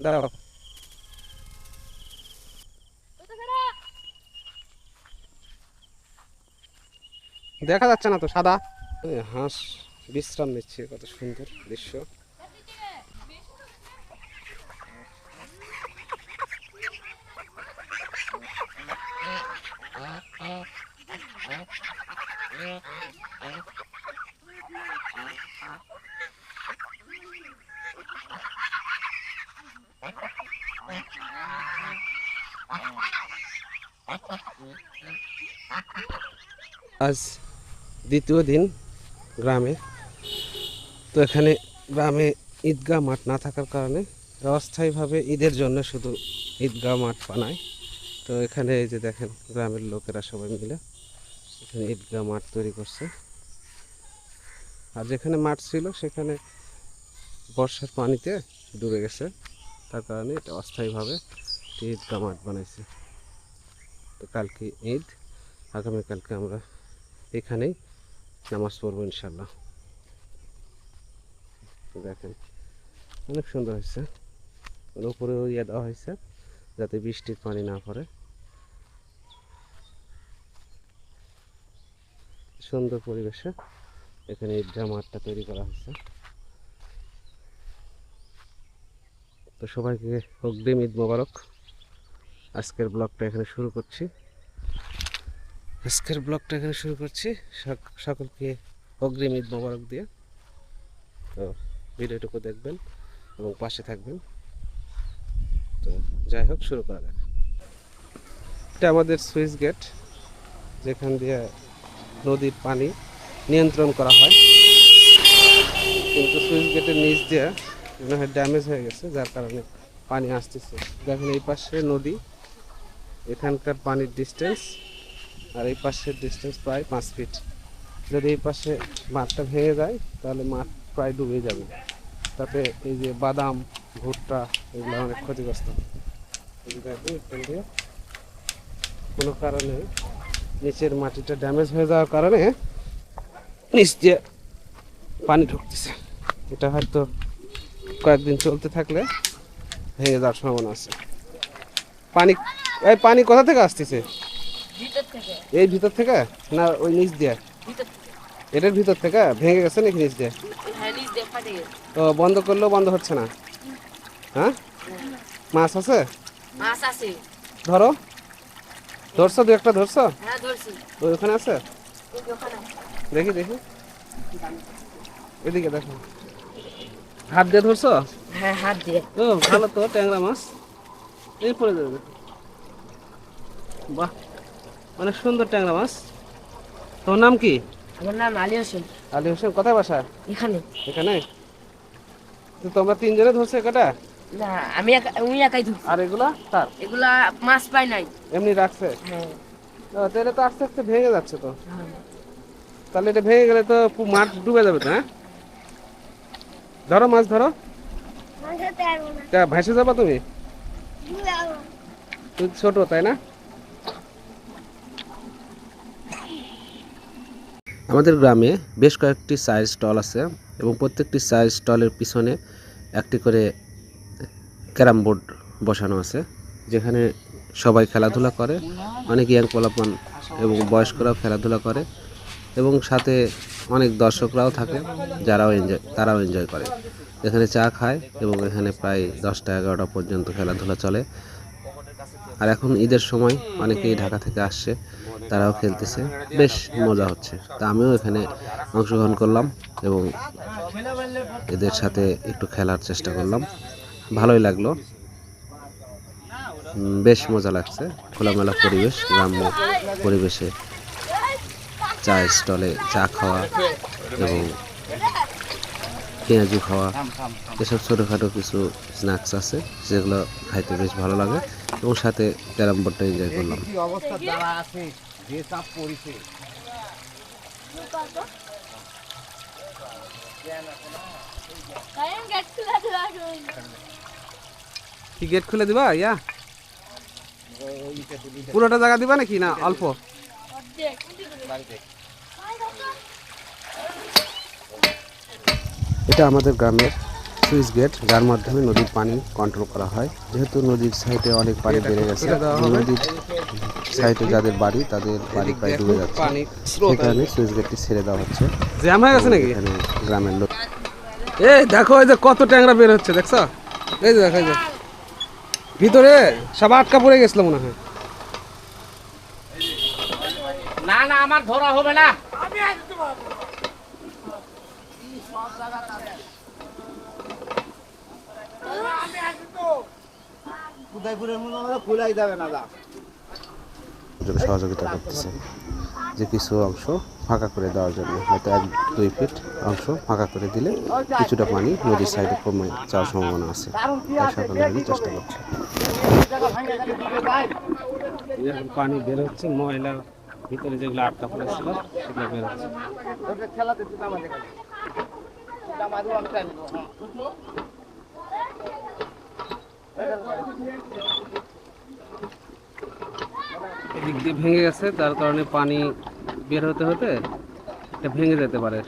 দাঁড়াও, দেখা যাচ্ছে না তো, সাদা। হাঁস বিশ্রাম নিচ্ছে, কত সুন্দর দৃশ্য। আজ দ্বিতীয় দিন গ্রামে। তো এখানে গ্রামে ঈদগাহ মাঠ না থাকার কারণে অস্থায়ীভাবে ঈদের জন্য শুধু ঈদগাহ মাঠ বানায়। তো এখানে এই যে দেখেন, গ্রামের লোকেরা সবাই মিলে এখানে ঈদগাহ মাঠ তৈরি করছে। আর যেখানে মাঠ ছিল সেখানে বর্ষার পানিতে ডুবে গেছে, তার কারণে এটা অস্থায়ীভাবে ঈদগাহ মাঠ বানাইছে। তো কালকে ঈদ, আগামীকালকে আমরা এখানেই নামাজ পড়বো ইনশাল্লাহ। দেখেন অনেক সুন্দর হয়েছে, উপরেও ইয়ে দেওয়া হয়েছে যাতে বৃষ্টির পানি না পড়ে। সুন্দর পরিবেশে এখানে ঈদগাহ মাঠটা তৈরি করা হয়েছে। তো সবাইকে অগ্রিম ঈদ মোবারক। আজকের ব্লগটা এখানে শুরু করছি। সকলকে অগ্রিম ঈদ মোবারক দিয়ে। তো ভিডিওটুকু দেখবেন এবং পাশে থাকবেন। তো যাই হোক, শুরু করা যাক। এটা আমাদের সুইচ গেট, যেখান দিয়ে নদীর পানি নিয়ন্ত্রণ করা হয়, কিন্তু সুইচ গেটের নিচ দিয়ে মনে হয় ড্যামেজ হয়ে গেছে, যার কারণে পানি আসতেছে। দেখেন এই পাশে নদী, এখানকার পানির ডিস্টেন্স আর এই পাশের ডিস্টেন্স প্রায় 5 ফিট। যদি এই পাশে মাঠটা ভেঙে যায় তাহলে মাঠ প্রায় ডুবে যাবে। তাতে এই যে বাদাম, ভুট্টা, এগুলো অনেক ক্ষতিগ্রস্ত। কোনো কারণে নিচের মাটিটা ড্যামেজ হয়ে যাওয়ার কারণে নিচ দিয়ে পানি ঢুকতেছে। এটা হয়তো কয়েকদিন চলতে থাকলে ভেঙে যাওয়ার সম্ভাবনা আছে। পানি কোথা থেকে আসতেছে? এই ভিতর থেকে না ওই নিচ দিয়ে? এটার ভিতর থেকে ভেঙে গেছে নাকি নিচ দিয়ে? তো বন্ধ করলেও বন্ধ হচ্ছে না। হ্যাঁ, মাছ আছে? ধরো, ধরছো? দু একটা ধরছো? ওই ওখানে আছে, দেখি দেখি, এদিকে দেখো। হাত দিয়ে ধরছো? হ্যাঁ, হাত দিয়ে। ও ভালো তো, ট্যাংরা মাছ এই পড়ে যাবে। বাহ, অনেক সুন্দর ট্যাংরা মাছ। তোর নাম কি? আমার নাম আলী হোসেন। আলী হোসেন, কোথায় বাসা? এখানে। এখানে? তো তোমরা তিনজনে ধরছো কটা? না, উনি একাই ধরছি। আর এগুলা তার? এগুলা মাছ পাই নাই, এমনি রাখছে? হ্যাঁ। তাহলে তো আস্তে আস্তে ভেঙে যাচ্ছে তো। হ্যাঁ। তাহলে এটা ভেঙে গেলে তো মাঠ ডুবে যাবে তো। হ্যাঁ, ধরো মাছ ধরো। ভাসে যাবা তুমি? তুই ছোট তাই না? আমাদের গ্রামে বেশ কয়েকটি চায়ের স্টল আছে এবং প্রত্যেকটি চায়ের স্টলের পিছনে একটি করে ক্যারাম বোর্ড বসানো আছে, যেখানে সবাই খেলাধুলা করে। অনেক ইয়াং পোলাপান এবং বয়স্করাও খেলাধুলা করে এবং সাথে অনেক দর্শকরাও থাকে, তারাও এনজয় করে। এখানে চা খায় এবং এখানে প্রায় 10টা 11টা পর্যন্ত খেলাধুলা চলে। আর এখন ঈদের সময় অনেকেই ঢাকা থেকে আসছে, তারাও খেলতেছে, বেশ মজা হচ্ছে। তা আমিও এখানে অংশগ্রহণ করলাম এবং এদের সাথে একটু খেলার চেষ্টা করলাম, ভালোই লাগলো, বেশ মজা লাগছে। খোলামেলা পরিবেশ, গ্রাম্য পরিবেশে চায়ের স্টলে চা খাওয়া এবং পেঁয়াজু খাওয়া, এসব ছোটোখাটো কিছু স্ন্যাক্স আছে যেগুলো খাইতে বেশ ভালো লাগে এবং সাথে ক্যারাম বোর্ডটা এনজয় করলাম। কি গেট খুলে দিবা? ইয়া পুরোটা জায়গা দিবা নাকি না অল্প? এটা আমাদের গ্রামের সুইচ গেট, যার মাধ্যমে নদীর পানি কন্ট্রোল করা হয়। যেহেতু নদীর সাইডে অনেক পানি বেড়ে গেছে, নদীর সাইডে যাদের বাড়ি তাদের বাড়ি প্রায় ডুবে যাচ্ছে, সেই কারণে সুইচ গেটটি ছেড়ে দেওয়া হচ্ছে। জ্যাম হয়ে গেছে নাকি? এখানে গ্রামের লোক এই দেখো, এই যে কত ট্যাংরা বের হচ্ছে, দেখছো? এই যে দেখো, এই যে ভিতরে সব আটকা পড়ে গেছিল মনে হয়। না না, আমার ধরা হবে না। সহযোগিতা করতেছে যে কিছু অংশ ফাঁকা করে দেওয়ার জন্য, হয়তো 1-2 ফিট অংশ ফাঁকা করে দিলে কিছুটা পানি নদীর সাইডে কমে যাওয়ার সম্ভাবনা আছে। তাই সকলে মিলে চেষ্টা করছে। এখন পানি বের হচ্ছে, ময়লার ভিতরে যেগুলো আটকা পড়েছিল সেগুলো বের হচ্ছে। এদিক দিয়ে ভেঙে গেছে, তার কারণে পানি বের হতে হতে এটা ভেঙে যেতে পারে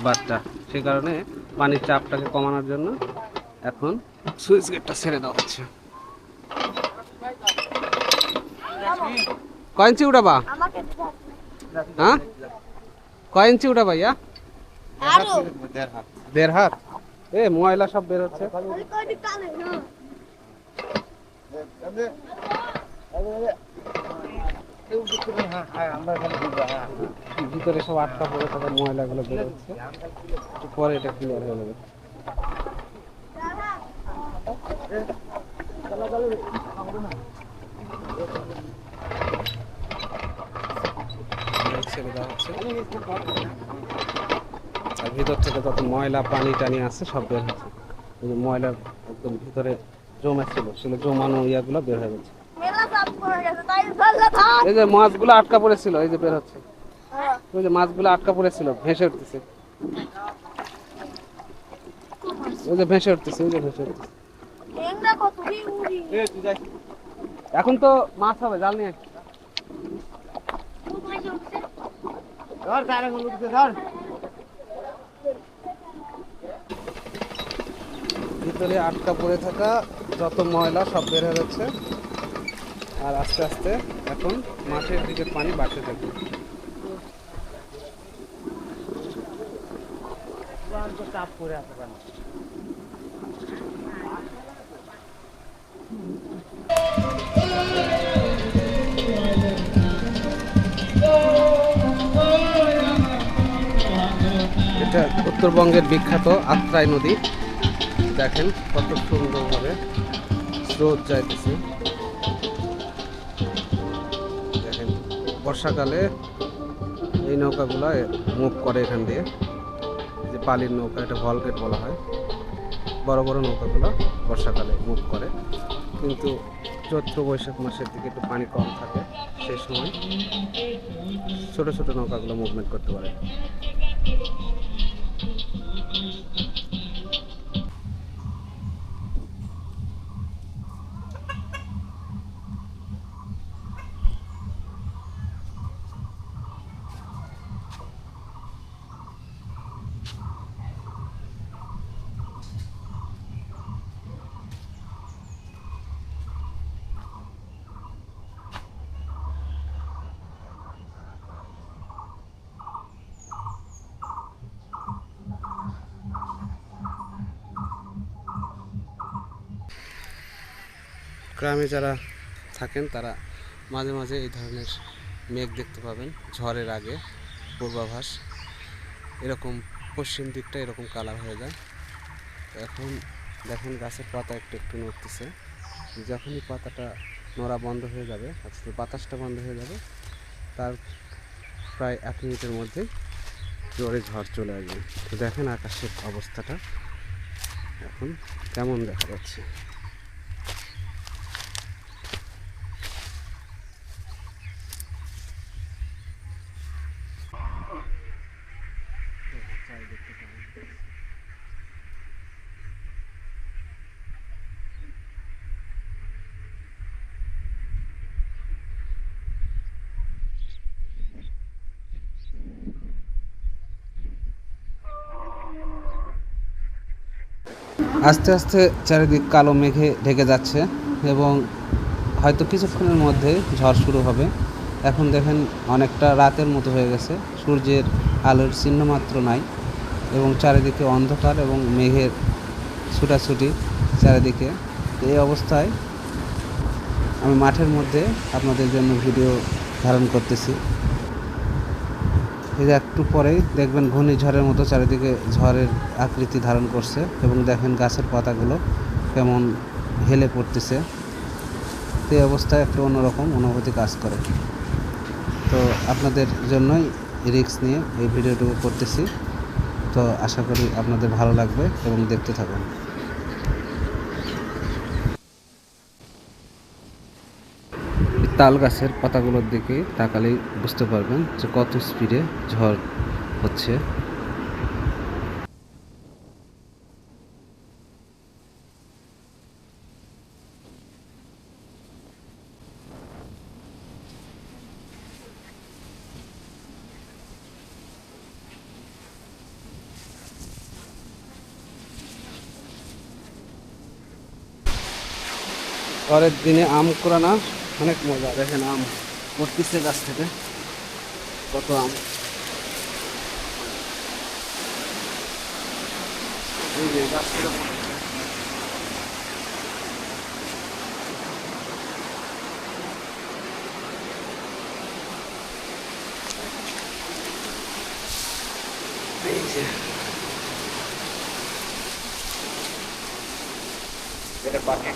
বাঁধটা। সে কারণে পানির চাপটাকে কমানোর জন্য এখন সুইচ গেটটা ছেড়ে দেওয়া হচ্ছে। কয় ইঞ্চি উঠাবা? হ্যাঁ, কয় ইঞ্চি উঠাবা ইয়া? 1.5 হাত। এ ময়লা সব বের হচ্ছে। ভিতরে সব আটকা পড়ে থাকা ময়লাগুলো বের হচ্ছে, একটু পরে এটা ক্লিয়ার হয়ে যাবে। ছেড়ে দেওয়া হচ্ছে। আর ভিতর থেকে যত ময়লা পানি টানি আছে সব বের হচ্ছে। এই যে ময়লা একদম ভিতরে জমা ছিল, সেগুলো জমানো ইয়াগুলো বের হয়ে গেছে। এই যে মাছগুলো আটকা পড়েছিল, এই যে বের হচ্ছে। ওই যে মাছগুলো আটকা পড়েছিল, ভেসে উঠতেছে। ওই যে ভেসে উঠতেছে, ওই যে ভেসে উঠতেছে। এখন তো মাছ হবে, জাল নিয়ে। ভিতরে আটকা পড়ে থাকা যত ময়লা সব বের হয়ে যাচ্ছে, আর আস্তে আস্তে এখন মাঠের দিকে পানি বাড়তে থাকবে। চাপ করে আছে পানি। এটা উত্তরবঙ্গের বিখ্যাত আত্রাই নদী। দেখেন কত সুন্দরভাবে স্রোত যাইতেছে। দেখেন বর্ষাকালে এই নৌকাগুলো মুভ করে এখান দিয়ে, যে বালির নৌকা, এটা ভলগেট বলা হয়। বড় বড় নৌকাগুলো বর্ষাকালে মুভ করে, কিন্তু চৈত্র বৈশাখ মাসের দিকে একটু পানি কম থাকে, সেই সময় ছোট ছোট নৌকাগুলো মুভমেন্ট করতে পারে। গ্রামে যারা থাকেন তারা মাঝে মাঝে এই ধরনের মেঘ দেখতে পাবেন। ঝড়ের আগে পূর্বাভাস এরকম পশ্চিম দিকটা এরকম কালার হয়ে যায়। এখন দেখেন গাছের পাতা একটু একটু নড়তেছে। যখনই পাতাটা নড়া বন্ধ হয়ে যাবে, অর্থাৎ বাতাসটা বন্ধ হয়ে যাবে, তার প্রায় 1 মিনিটের মধ্যে জোরে ঝড় চলে আসবে। তো দেখেন আকাশের অবস্থাটা এখন কেমন দেখা যাচ্ছে। আস্তে আস্তে চারিদিক কালো মেঘে ঢেকে যাচ্ছে এবং হয়তো কিছুক্ষণের মধ্যে ঝড় শুরু হবে। এখন দেখেন অনেকটা রাতের মতো হয়ে গেছে, সূর্যের আলোর চিহ্ন মাত্র নাই এবং চারিদিকে অন্ধকার এবং মেঘের ছুটাছুটি চারিদিকে। এই অবস্থায় আমি মাঠের মধ্যে আপনাদের জন্য ভিডিও ধারণ করতেছি। এই যে একটু পরেই দেখবেন ঘূর্ণিঝড়ের মতো চারিদিকে ঝড়ের আকৃতি ধারণ করছে এবং দেখেন গাছের পাতাগুলো কেমন হেলে পড়তেছে। এই অবস্থায় একটু অন্যরকম অনুভূতি কাজ করে। তো আপনাদের জন্যই রিস্ক নিয়ে এই ভিডিওটুকু করতেছি। তো আশা করি আপনাদের ভালো লাগবে এবং দেখতে থাকুন। তাল গাছের পাতাগুলোর দিকে তাকালেই বুঝতে পারবেন যে কত স্পিডে ঝড় হচ্ছে। পরের দিনে আম কুড়ানো অনেক মজা। দেখেন আম পড়তেছে গাছ থেকে, কত আম। এই যে গাছ থেকে পড়তেছে। এই যে এটা পাকে